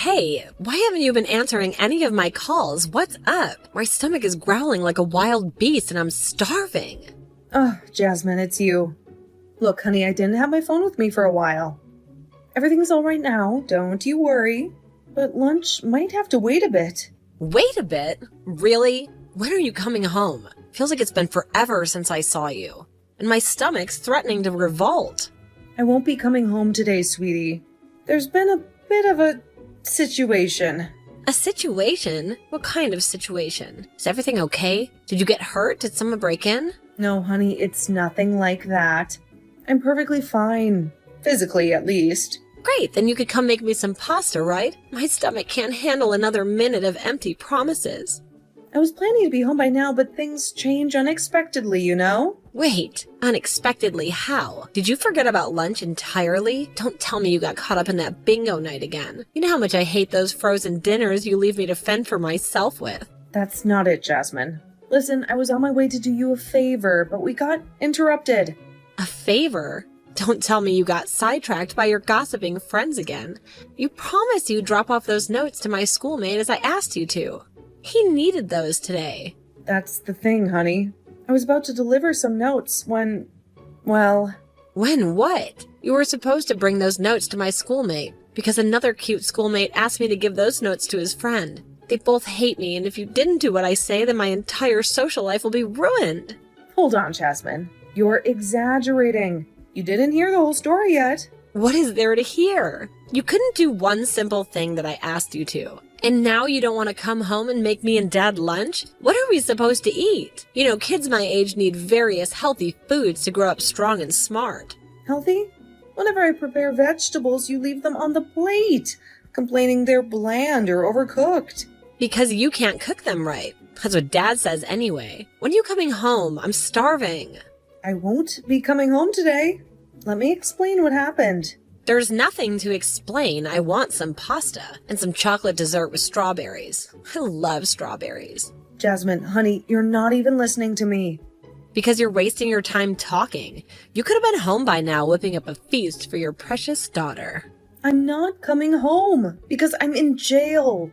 Hey, why haven't you been answering any of my calls? What's up? My stomach is growling like a wild beast and I'm starving. Oh, Jasmine, it's you. Look, honey, I didn't have my phone with me for a while. Everything's all right now, don't you worry. But lunch might have to wait a bit. Wait a bit? Really? When are you coming home? Feels like it's been forever since I saw you. And my stomach's threatening to revolt. I won't be coming home today, sweetie. There's been a bit of a situation. A situation? What kind of situation? Is everything okay? Did you get hurt? Did someone break in? No, honey, it's nothing like that. I'm perfectly fine. Physically, at least. Great, then you could come make me some pasta, right? My stomach can't handle another minute of empty promises. I was planning to be home by now, but things change unexpectedly, you know? Wait, unexpectedly how? Did you forget about lunch entirely? Don't tell me you got caught up in that bingo night again. You know how much I hate those frozen dinners you leave me to fend for myself with. That's not it, Jasmine. Listen, I was on my way to do you a favor, but we got interrupted. A favor? Don't tell me you got sidetracked by your gossiping friends again. You promised you'd drop off those notes to my schoolmate as I asked you to. He needed those today. That's the thing, honey. I was about to deliver some notes when, well... When what? You were supposed to bring those notes to my schoolmate, because another cute schoolmate asked me to give those notes to his friend. They both hate me, and if you didn't do what I say, then my entire social life will be ruined. Hold on, Jasmine. You're exaggerating. You didn't hear the whole story yet. What is there to hear? You couldn't do one simple thing that I asked you to. And now you don't want to come home and make me and Dad lunch? What are we supposed to eat? You know, kids my age need various healthy foods to grow up strong and smart. Healthy? Whenever I prepare vegetables, you leave them on the plate, complaining they're bland or overcooked. Because you can't cook them right. That's what Dad says anyway. When are you coming home? I'm starving. I won't be coming home today. Let me explain what happened. There's nothing to explain. I want some pasta and some chocolate dessert with strawberries. I love strawberries. Jasmine, honey, you're not even listening to me. Because you're wasting your time talking. You could have been home by now whipping up a feast for your precious daughter. I'm not coming home because I'm in jail.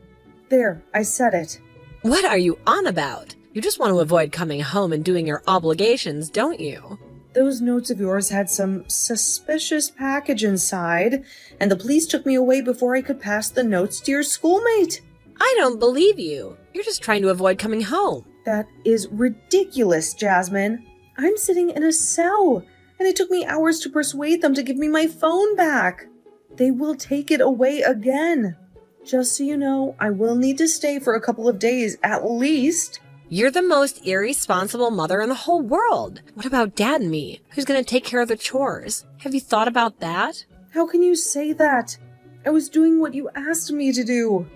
There, I said it. What are you on about? You just want to avoid coming home and doing your obligations, don't you? Those notes of yours had some suspicious package inside, and the police took me away before I could pass the notes to your schoolmate. I don't believe you. You're just trying to avoid coming home. That is ridiculous, Jasmine. I'm sitting in a cell, and it took me hours to persuade them to give me my phone back. They will take it away again. Just so you know, I will need to stay for a couple of days at least. You're the most irresponsible mother in the whole world. What about Dad and me? Who's going to take care of the chores? Have you thought about that? How can you say that? I was doing what you asked me to do.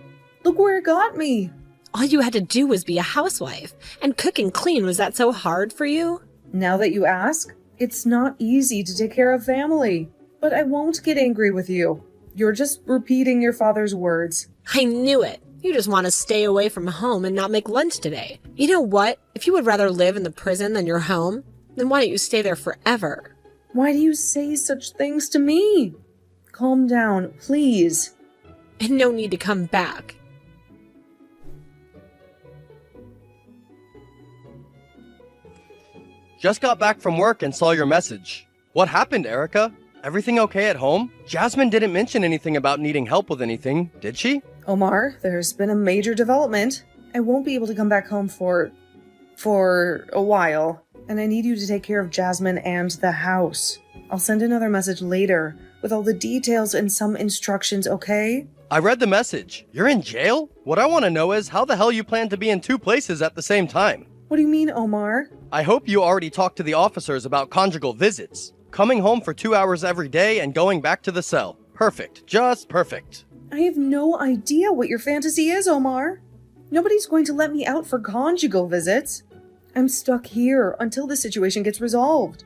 Look where it got me. All you had to do was be a housewife. And cook and clean, was that so hard for you? Now that you ask, it's not easy to take care of family. But I won't get angry with you. You're just repeating your father's words. I knew it. You just want to stay away from home and not make lunch today. You know what? If you would rather live in the prison than your home, then why don't you stay there forever? Why do you say such things to me? Calm down, please. And no need to come back. Just got back from work and saw your message. What happened, Erica? Everything okay at home? Jasmine didn't mention anything about needing help with anything, did she? Omar, there's been a major development. I won't be able to come back home for a while, and I need you to take care of Jasmine and the house. I'll send another message later with all the details and some instructions, okay? I read the message. You're in jail? What I want to know is how the hell you plan to be in two places at the same time. What do you mean, Omar? I hope you already talked to the officers about conjugal visits. Coming home for 2 hours every day and going back to the cell. Perfect. Just perfect. I have no idea what your fantasy is, Omar. Nobody's going to let me out for conjugal visits. I'm stuck here until the situation gets resolved.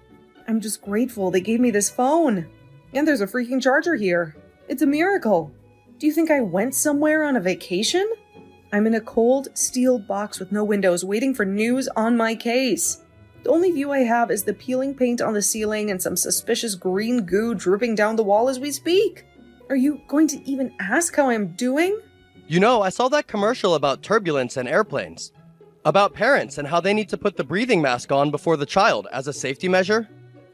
I'm just grateful they gave me this phone. And there's a freaking charger here. It's a miracle. Do you think I went somewhere on a vacation? I'm in a cold steel box with no windows waiting for news on my case. The only view I have is the peeling paint on the ceiling and some suspicious green goo dripping down the wall as we speak. Are you going to even ask how I'm doing? You know, I saw that commercial about turbulence and airplanes. About parents and how they need to put the breathing mask on before the child as a safety measure.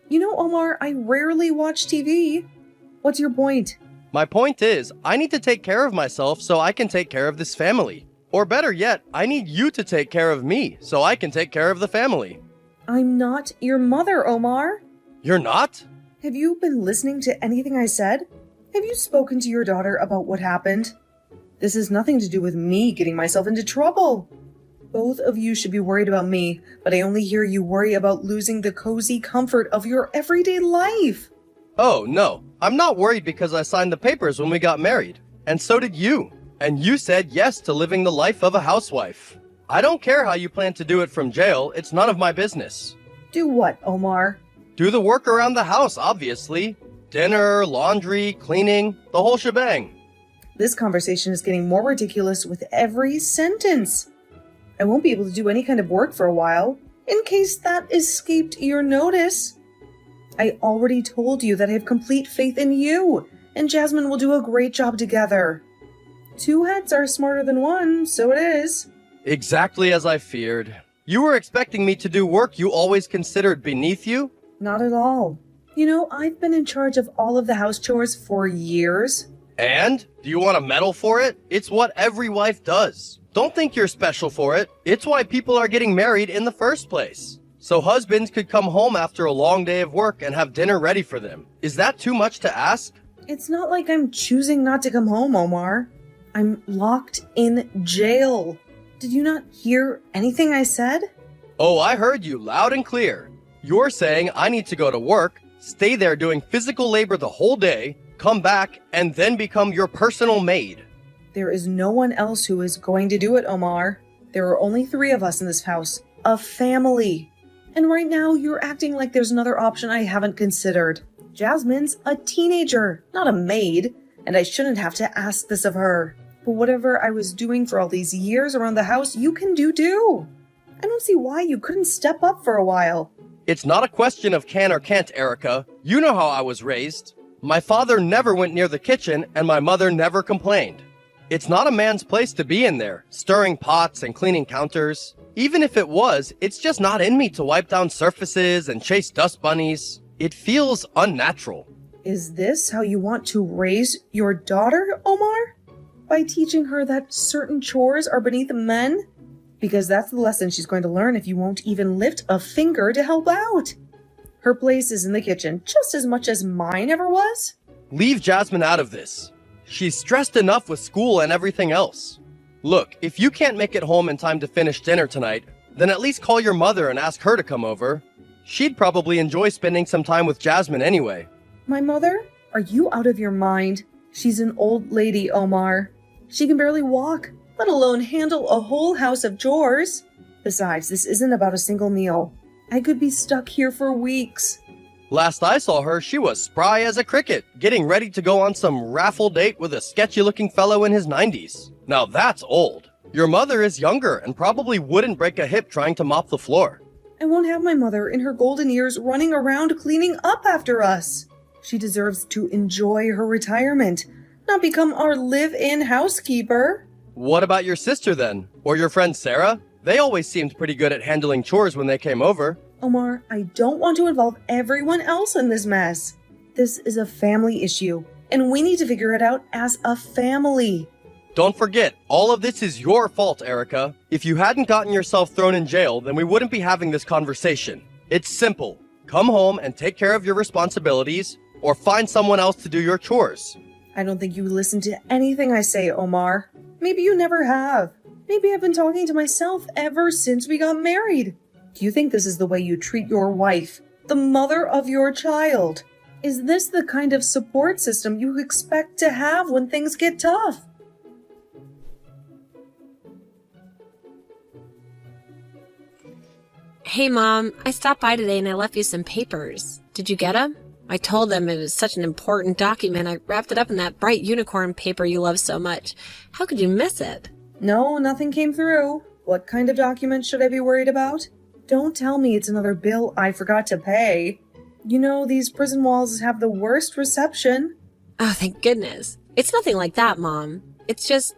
You know, Omar, I rarely watch TV. What's your point? My point is, I need to take care of myself so I can take care of this family. Or better yet, I need you to take care of me so I can take care of the family. I'm not your mother, Omar. You're not? Have you been listening to anything I said? Have you spoken to your daughter about what happened? This has nothing to do with me getting myself into trouble. Both of you should be worried about me, but I only hear you worry about losing the cozy comfort of your everyday life. Oh, no. I'm not worried because I signed the papers when we got married. And so did you. And you said yes to living the life of a housewife. I don't care how you plan to do it from jail. It's none of my business. Do what, Omar? Do the work around the house, obviously. Dinner, laundry, cleaning, the whole shebang. This conversation is getting more ridiculous with every sentence. I won't be able to do any kind of work for a while, in case that escaped your notice. I already told you that I have complete faith in you, and Jasmine will do a great job together. Two heads are smarter than one, so it is. Exactly as I feared. You were expecting me to do work you always considered beneath you? Not at all. You know, I've been in charge of all of the house chores for years. And? Do you want a medal for it? It's what every wife does. Don't think you're special for it. It's why people are getting married in the first place. So husbands could come home after a long day of work and have dinner ready for them. Is that too much to ask? It's not like I'm choosing not to come home, Omar. I'm locked in jail. Did you not hear anything I said? Oh, I heard you loud and clear. You're saying I need to go to work, stay there doing physical labor the whole day, come back, and then become your personal maid. There is no one else who is going to do it, Omar. There are only 3 of us in this house. A family. And right now, you're acting like there's another option I haven't considered. Jasmine's a teenager, not a maid, and I shouldn't have to ask this of her. But whatever I was doing for all these years around the house, you can do too. I don't see why you couldn't step up for a while. It's not a question of can or can't, Erica. You know how I was raised. My father never went near the kitchen, and my mother never complained. It's not a man's place to be in there, stirring pots and cleaning counters. Even if it was, it's just not in me to wipe down surfaces and chase dust bunnies. It feels unnatural. Is this how you want to raise your daughter, Omar? By teaching her that certain chores are beneath men? Because that's the lesson she's going to learn if you won't even lift a finger to help out. Her place is in the kitchen just as much as mine ever was. Leave Jasmine out of this. She's stressed enough with school and everything else. Look, if you can't make it home in time to finish dinner tonight, then at least call your mother and ask her to come over. She'd probably enjoy spending some time with Jasmine anyway. My mother? Are you out of your mind? She's an old lady, Omar. She can barely walk, let alone handle a whole house of chores. Besides, this isn't about a single meal. I could be stuck here for weeks. Last I saw her, she was spry as a cricket, getting ready to go on some raffle date with a sketchy-looking fellow in his 90s. Now that's old. Your mother is younger and probably wouldn't break a hip trying to mop the floor. I won't have my mother in her golden years running around cleaning up after us. She deserves to enjoy her retirement, not become our live-in housekeeper. What about your sister then? Or your friend Sarah? They always seemed pretty good at handling chores when they came over. Omar, I don't want to involve everyone else in this mess. This is a family issue, and we need to figure it out as a family. Don't forget, all of this is your fault, Erica. If you hadn't gotten yourself thrown in jail, then we wouldn't be having this conversation. It's simple. Come home and take care of your responsibilities, or find someone else to do your chores. I don't think you listen to anything I say, Omar. Maybe you never have. Maybe I've been talking to myself ever since we got married. Do you think this is the way you treat your wife, the mother of your child? Is this the kind of support system you expect to have when things get tough? Hey, Mom, I stopped by today and I left you some papers. Did you get them? I told them it was such an important document. I wrapped it up in that bright unicorn paper you love so much. How could you miss it? No, nothing came through. What kind of document should I be worried about? Don't tell me it's another bill I forgot to pay. You know, these prison walls have the worst reception. Oh, thank goodness. It's nothing like that, Mom. It's just,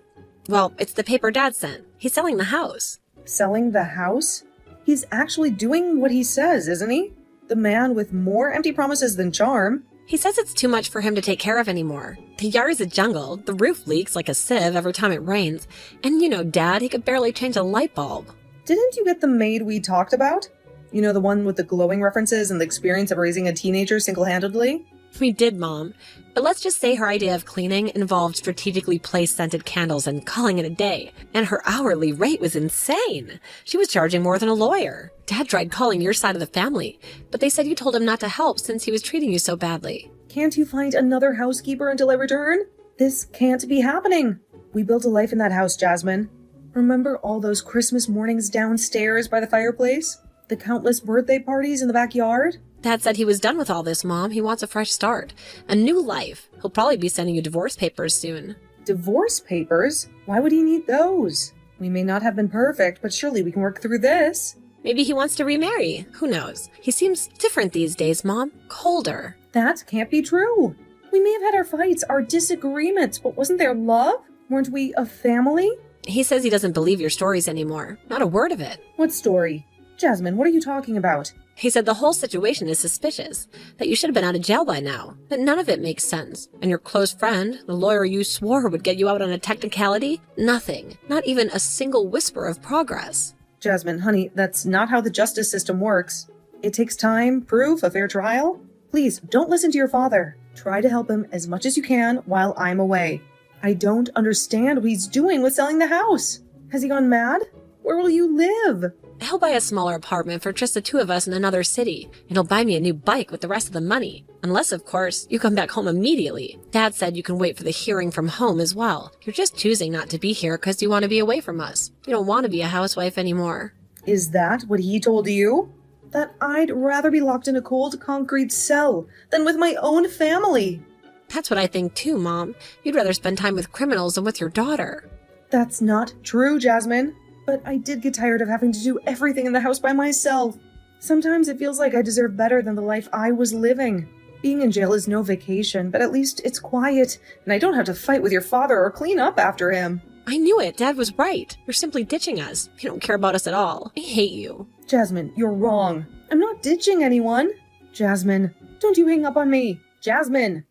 well, it's the paper Dad sent. He's selling the house. Selling the house? He's actually doing what he says, isn't he? The man with more empty promises than charm. He says it's too much for him to take care of anymore. The yard's a jungle, the roof leaks like a sieve every time it rains, and you know, Dad, he could barely change a light bulb. Didn't you get the maid we talked about? You know, the one with the glowing references and the experience of raising a teenager single-handedly? We did, Mom. But let's just say her idea of cleaning involved strategically placed scented candles and calling it a day. And her hourly rate was insane. She was charging more than a lawyer. Dad tried calling your side of the family, but they said you told him not to help since he was treating you so badly. Can't you find another housekeeper until I return? This can't be happening. We built a life in that house, Jasmine. Remember all those Christmas mornings downstairs by the fireplace? The countless birthday parties in the backyard? Dad said he was done with all this, Mom. He wants a fresh start. A new life. He'll probably be sending you divorce papers soon. Divorce papers? Why would he need those? We may not have been perfect, but surely we can work through this. Maybe he wants to remarry. Who knows? He seems different these days, Mom. Colder. That can't be true. We may have had our fights, our disagreements, but wasn't there love? Weren't we a family? He says he doesn't believe your stories anymore. Not a word of it. What story? Jasmine, what are you talking about? He said the whole situation is suspicious, that you should have been out of jail by now, that none of it makes sense. And your close friend, the lawyer you swore would get you out on a technicality? Nothing. Not even a single whisper of progress. Jasmine, honey, that's not how the justice system works. It takes time, proof, a fair trial. Please, don't listen to your father. Try to help him as much as you can while I'm away. I don't understand what he's doing with selling the house. Has he gone mad? Where will you live? He'll buy a smaller apartment for just the two of us in another city, and he'll buy me a new bike with the rest of the money. Unless, of course, you come back home immediately. Dad said you can wait for the hearing from home as well. You're just choosing not to be here because you want to be away from us. You don't want to be a housewife anymore. Is that what he told you? That I'd rather be locked in a cold concrete cell than with my own family. That's what I think too, Mom. You'd rather spend time with criminals than with your daughter. That's not true, Jasmine. But I did get tired of having to do everything in the house by myself. Sometimes it feels like I deserve better than the life I was living. Being in jail is no vacation, but at least it's quiet, and I don't have to fight with your father or clean up after him. I knew it. Dad was right. You're simply ditching us. You don't care about us at all. I hate you. Jasmine, you're wrong. I'm not ditching anyone. Jasmine, don't you hang up on me. Jasmine!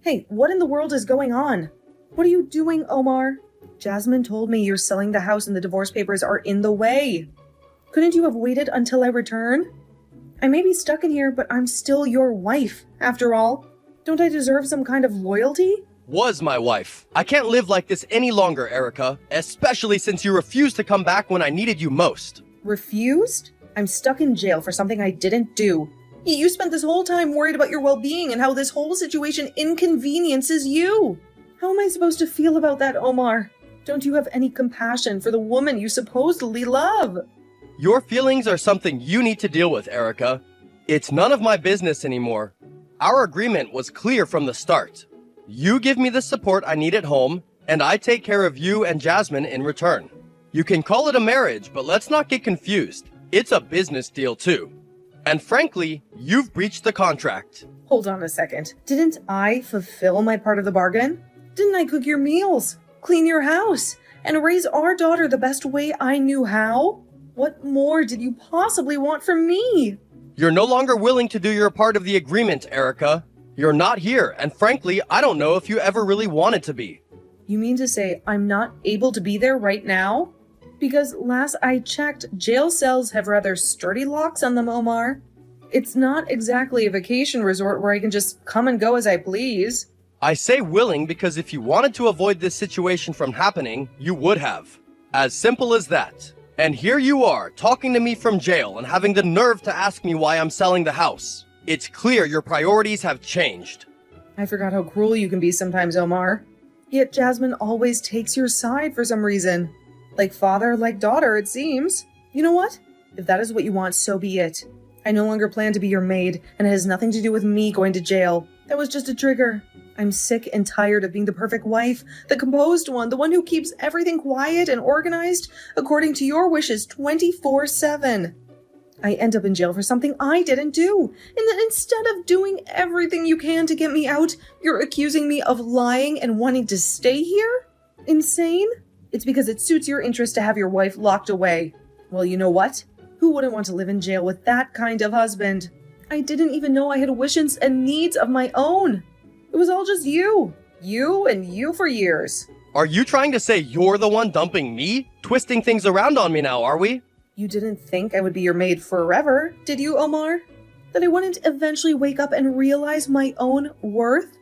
Hey, what in the world is going on? What are you doing, Omar? Jasmine told me you're selling the house and the divorce papers are in the way. Couldn't you have waited until I return? I may be stuck in here, but I'm still your wife, after all. Don't I deserve some kind of loyalty? Was my wife. I can't live like this any longer, Erica, especially since you refused to come back when I needed you most. Refused? I'm stuck in jail for something I didn't do. You spent this whole time worried about your well-being and how this whole situation inconveniences you. How am I supposed to feel about that, Omar? Don't you have any compassion for the woman you supposedly love? Your feelings are something you need to deal with, Erica. It's none of my business anymore. Our agreement was clear from the start. You give me the support I need at home, and I take care of you and Jasmine in return. You can call it a marriage, but let's not get confused. It's a business deal too. And frankly, you've breached the contract. Hold on a second. Didn't I fulfill my part of the bargain? Didn't I cook your meals, clean your house, and raise our daughter the best way I knew how? What more did you possibly want from me? You're no longer willing to do your part of the agreement, Erica. You're not here, and frankly, I don't know if you ever really wanted to be. You mean to say I'm not able to be there right now? Because last I checked, jail cells have rather sturdy locks on them, Omar. It's not exactly a vacation resort where I can just come and go as I please. I say willing because if you wanted to avoid this situation from happening, you would have. As simple as that. And here you are, talking to me from jail and having the nerve to ask me why I'm selling the house. It's clear your priorities have changed. I forgot how cruel you can be sometimes, Omar. Yet Jasmine always takes your side for some reason. Like father, like daughter, it seems. You know what? If that is what you want, so be it. I no longer plan to be your maid, and it has nothing to do with me going to jail. That was just a trigger. I'm sick and tired of being the perfect wife, the composed one, the one who keeps everything quiet and organized according to your wishes 24/7. I end up in jail for something I didn't do. And then instead of doing everything you can to get me out, you're accusing me of lying and wanting to stay here? Insane? It's because it suits your interest to have your wife locked away. Well, you know what? Who wouldn't want to live in jail with that kind of husband? I didn't even know I had wishes and needs of my own. It was all just you. You and you for years. Are you trying to say you're the one dumping me? Twisting things around on me now, are we? You didn't think I would be your maid forever, did you, Omar? That I wouldn't eventually wake up and realize my own worth?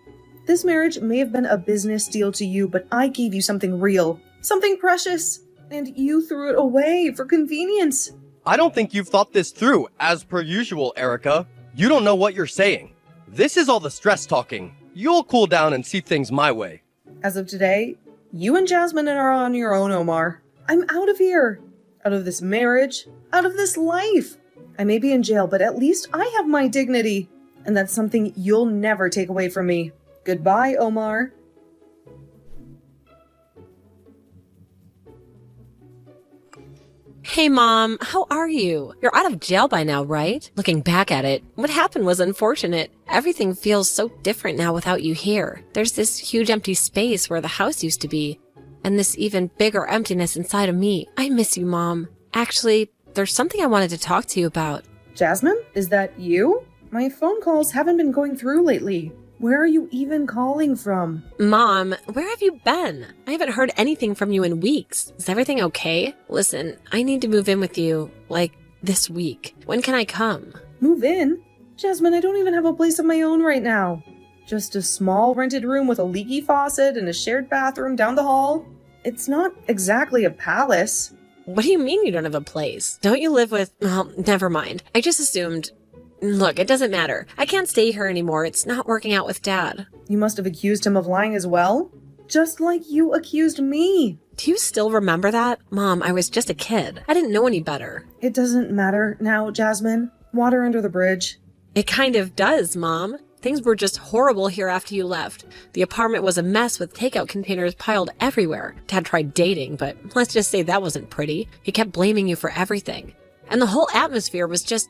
This marriage may have been a business deal to you, but I gave you something real, something precious, and you threw it away for convenience. I don't think you've thought this through, as per usual, Erica. You don't know what you're saying. This is all the stress talking. You'll cool down and see things my way. As of today, you and Jasmine are on your own, Omar. I'm out of here. Out of this marriage. Out of this life. I may be in jail, but at least I have my dignity. And that's something you'll never take away from me. Goodbye, Omar. Hey, Mom, how are you? You're out of jail by now, right? Looking back at it, what happened was unfortunate. Everything feels so different now without you here. There's this huge empty space where the house used to be, and this even bigger emptiness inside of me. I miss you, Mom. Actually, there's something I wanted to talk to you about. Jasmine, is that you? My phone calls haven't been going through lately. Where are you even calling from? Mom, where have you been? I haven't heard anything from you in weeks. Is everything okay? Listen, I need to move in with you, this week. When can I come? Move in? Jasmine, I don't even have a place of my own right now. Just a small rented room with a leaky faucet and a shared bathroom down the hall. It's not exactly a palace. What do you mean you don't have a place? Don't you live with... Well, never mind. I just assumed... Look, it doesn't matter. I can't stay here anymore. It's not working out with Dad. You must have accused him of lying as well? Just like you accused me. Do you still remember that? Mom, I was just a kid. I didn't know any better. It doesn't matter now, Jasmine. Water under the bridge. It kind of does, Mom. Things were just horrible here after you left. The apartment was a mess with takeout containers piled everywhere. Dad tried dating, but let's just say that wasn't pretty. He kept blaming you for everything. And the whole atmosphere was just...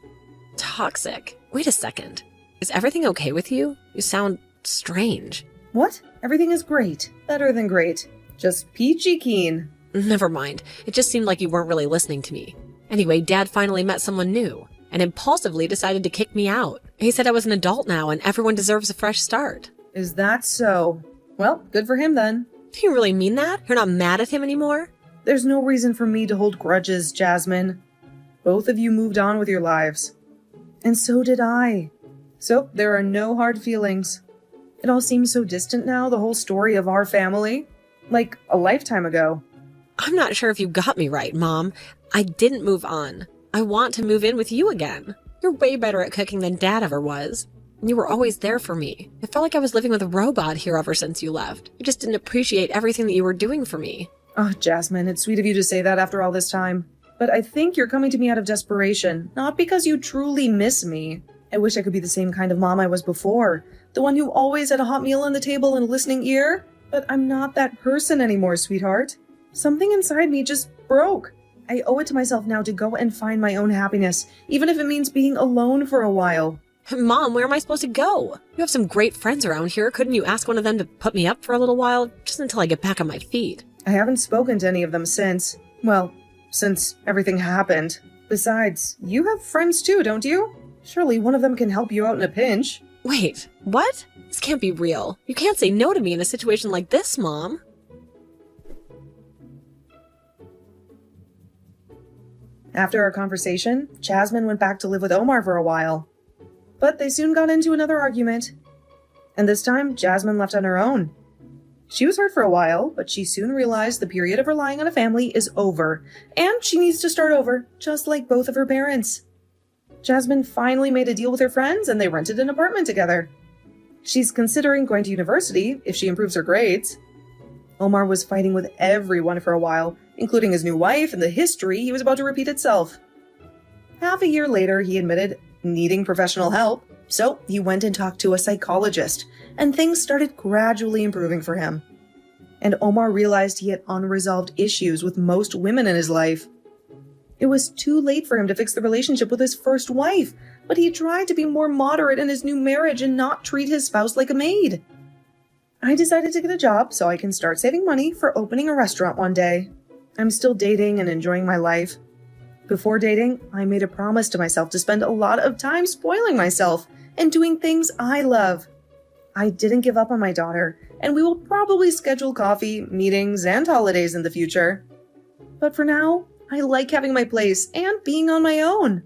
toxic. Wait a second. Is everything okay with you? You sound strange. What? Everything is great. Better than great. Just peachy keen. Never mind. It just seemed like you weren't really listening to me. Anyway, Dad finally met someone new and impulsively decided to kick me out. He said I was an adult now and everyone deserves a fresh start. Is that so? Well, good for him then. Do you really mean that? You're not mad at him anymore? There's no reason for me to hold grudges, Jasmine. Both of you moved on with your lives. And so did I. So there are no hard feelings. It all seems so distant now, the whole story of our family. Like a lifetime ago. I'm not sure if you got me right, Mom. I didn't move on. I want to move in with you again. You're way better at cooking than Dad ever was. You were always there for me. It felt like I was living with a robot here ever since you left. I just didn't appreciate everything that you were doing for me. Oh, Jasmine, it's sweet of you to say that after all this time. But I think you're coming to me out of desperation, not because you truly miss me. I wish I could be the same kind of mom I was before. The one who always had a hot meal on the table and a listening ear. But I'm not that person anymore, sweetheart. Something inside me just broke. I owe it to myself now to go and find my own happiness, even if it means being alone for a while. Mom, where am I supposed to go? You have some great friends around here. Couldn't you ask one of them to put me up for a little while, just until I get back on my feet? I haven't spoken to any of them since, since everything happened. Besides, you have friends too, don't you? Surely one of them can help you out in a pinch. Wait, what? This can't be real. You can't say no to me in a situation like this, Mom. After our conversation, Jasmine went back to live with Omar for a while. But they soon got into another argument. And this time, Jasmine left on her own. She was hurt for a while, but she soon realized the period of relying on a family is over, and she needs to start over, just like both of her parents. Jasmine finally made a deal with her friends, and they rented an apartment together. She's considering going to university if she improves her grades. Omar was fighting with everyone for a while, including his new wife, and the history he was about to repeat itself. Half a year later, he admitted needing professional help, so he went and talked to a psychologist, and things started gradually improving for him. And Omar realized he had unresolved issues with most women in his life. It was too late for him to fix the relationship with his first wife, but he tried to be more moderate in his new marriage and not treat his spouse like a maid. I decided to get a job so I can start saving money for opening a restaurant one day. I'm still dating and enjoying my life. Before dating, I made a promise to myself to spend a lot of time spoiling myself and doing things I love. I didn't give up on my daughter, and we will probably schedule coffee, meetings, and holidays in the future. But for now, I like having my place and being on my own.